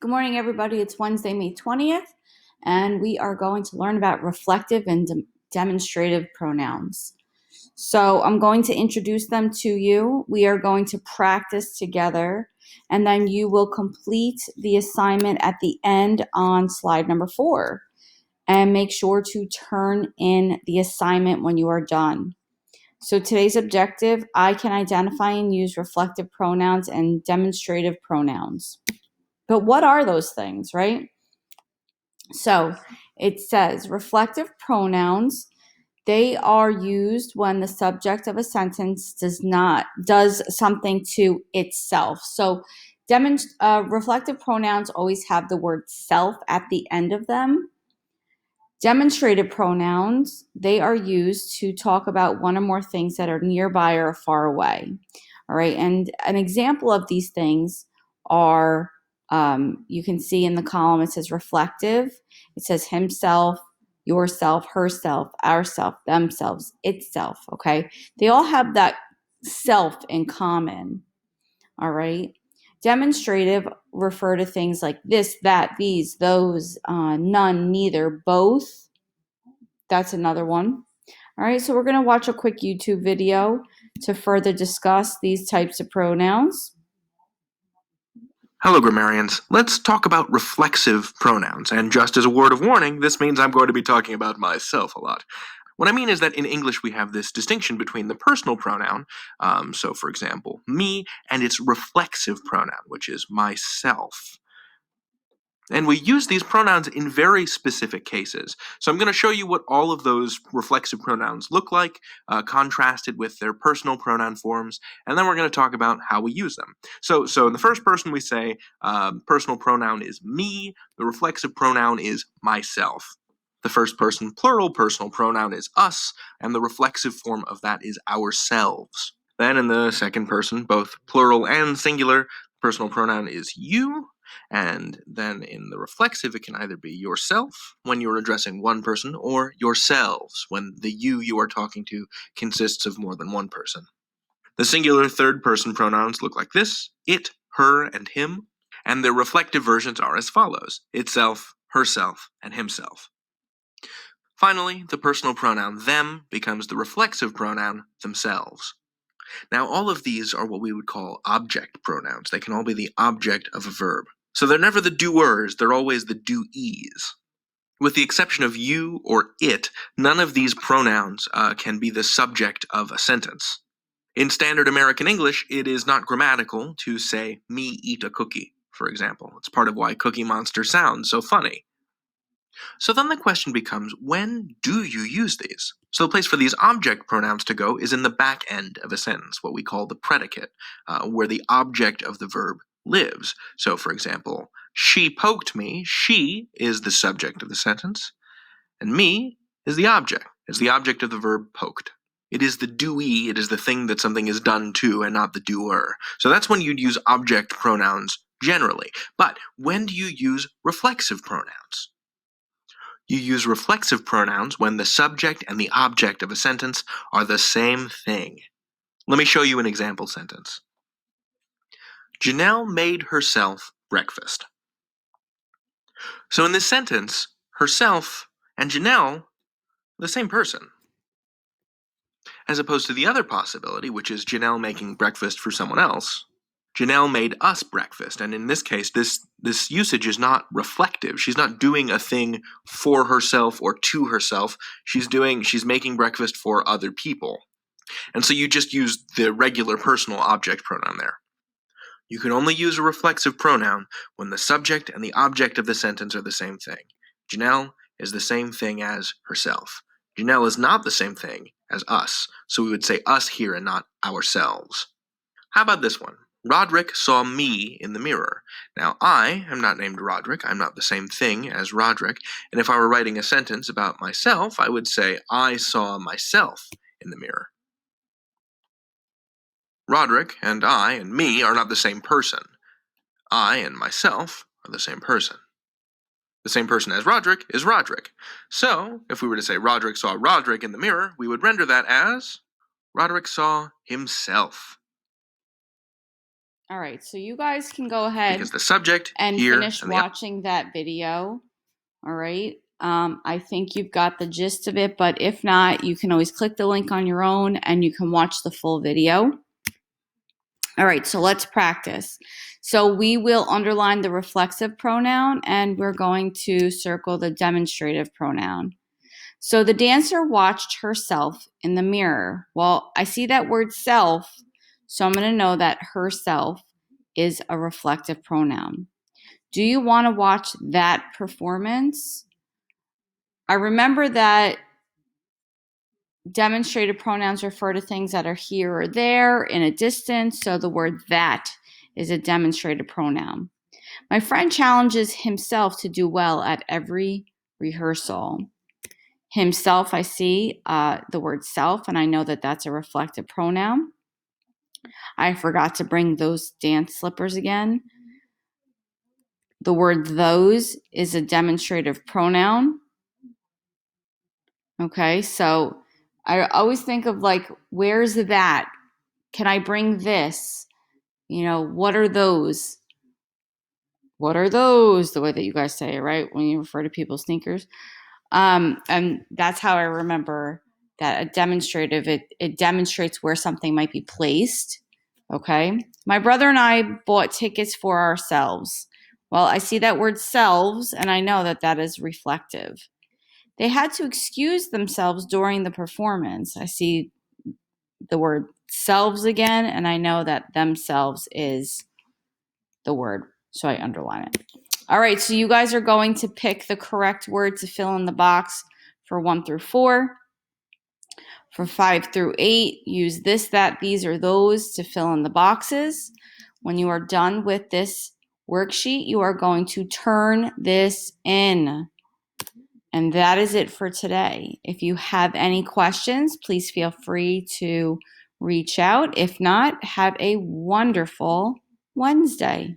Good morning, everybody. It's Wednesday, May 20th, and we are going to learn about reflective and demonstrative pronouns. So I'm going to introduce them to you. We are going to practice together, and then you will complete the assignment at the end on slide number 4. And make sure to turn in the assignment when you are done. So today's objective, I can identify and use reflective pronouns and demonstrative pronouns. But what are those things, right? So it says reflective pronouns, they are used when the subject of a sentence does something to itself. So reflective pronouns always have the word self at the end of them. Demonstrative pronouns, they are used to talk about one or more things that are nearby or far away. All right, and an example of these things are, you can see in the column, it says reflective. It says himself, yourself, herself, ourself, themselves, itself, okay? They all have that self in common, all right? Demonstrative refer to things like this, that, these, those, none, neither, both. That's another one. All right, so we're going to watch a quick YouTube video to further discuss these types of pronouns. Hello, grammarians. Let's talk about reflexive pronouns. And just as a word of warning, this means I'm going to be talking about myself a lot. What I mean is that in English we have this distinction between the personal pronoun, so for example, me, and its reflexive pronoun, which is myself. And we use these pronouns in very specific cases. So I'm going to show you what all of those reflexive pronouns look like, contrasted with their personal pronoun forms, and then we're going to talk about how we use them. So in the first person we say personal pronoun is me, the reflexive pronoun is myself. The first person plural personal pronoun is us, and the reflexive form of that is ourselves. Then in the second person, both plural and singular, personal pronoun is you, and then in the reflexive, it can either be yourself when you're addressing one person, or yourselves when the you are talking to consists of more than one person. The singular third person pronouns look like this: it, her, and him, and their reflective versions are as follows: itself, herself, and himself. Finally, the personal pronoun them becomes the reflexive pronoun themselves. Now, all of these are what we would call object pronouns. They can all be the object of a verb. So they're never the doers, they're always the doees. With the exception of you or it, none of these pronouns can be the subject of a sentence. In standard American English, it is not grammatical to say, me eat a cookie, for example. It's part of why Cookie Monster sounds so funny. So then the question becomes, when do you use these? So the place for these object pronouns to go is in the back end of a sentence, what we call the predicate, where the object of the verb lives. So for example, she poked me. She is the subject of the sentence, and me is the object. It's the object of the verb poked. It is the doee, it is the thing that something is done to, and not the doer. So that's when you'd use object pronouns generally. But when do you use reflexive pronouns? You use reflexive pronouns when the subject and the object of a sentence are the same thing. Let me show you an example sentence. Janelle made herself breakfast. So in this sentence, herself and Janelle are the same person. As opposed to the other possibility, which is Janelle making breakfast for someone else. Janelle made us breakfast, and in this case, this usage is not reflective. She's not doing a thing for herself or to herself. She's making breakfast for other people. And so you just use the regular personal object pronoun there. You can only use a reflexive pronoun when the subject and the object of the sentence are the same thing. Janelle is the same thing as herself. Janelle is not the same thing as us, so we would say us here and not ourselves. How about this one? Roderick saw me in the mirror. Now, I am not named Roderick. I'm not the same thing as Roderick. And if I were writing a sentence about myself, I would say, I saw myself in the mirror. Roderick and I and me are not the same person. I and myself are the same person. The same person as Roderick is Roderick. So, if we were to say Roderick saw Roderick in the mirror, we would render that as Roderick saw himself. All right, so you guys can go ahead because the subject and here finish and the watching that video. All right. I think you've got the gist of it, but if not, you can always click the link on your own and you can watch the full video. All right, so let's practice. So we will underline the reflexive pronoun and we're going to circle the demonstrative pronoun. So the dancer watched herself in the mirror. Well, I see that word self, so I'm going to know that herself is a reflective pronoun. Do you want to watch that performance? I remember that demonstrative pronouns refer to things that are here or there in a distance, so the word that is a demonstrative pronoun. My friend challenges himself to do well at every rehearsal. Himself, I see the word self, and I know that that's a reflective pronoun. I forgot to bring those dance slippers again. The word those is a demonstrative pronoun. Okay, so I always think of like, where's that? Can I bring this? You know, what are those? What are those? The way that you guys say it, right? When you refer to people's sneakers. And that's how I remember that a demonstrative, it demonstrates where something might be placed. Okay. My brother and I bought tickets for ourselves. Well, I see that word selves, and I know that that is reflective. They had to excuse themselves during the performance. I see the word selves again, and I know that themselves is the word, so I underline it. All right, so you guys are going to pick the correct word to fill in the box for 1 through 4. For 5 through 8, use this, that, these, or those to fill in the boxes. When you are done with this worksheet, you are going to turn this in. And that is it for today. If you have any questions, please feel free to reach out. If not, have a wonderful Wednesday.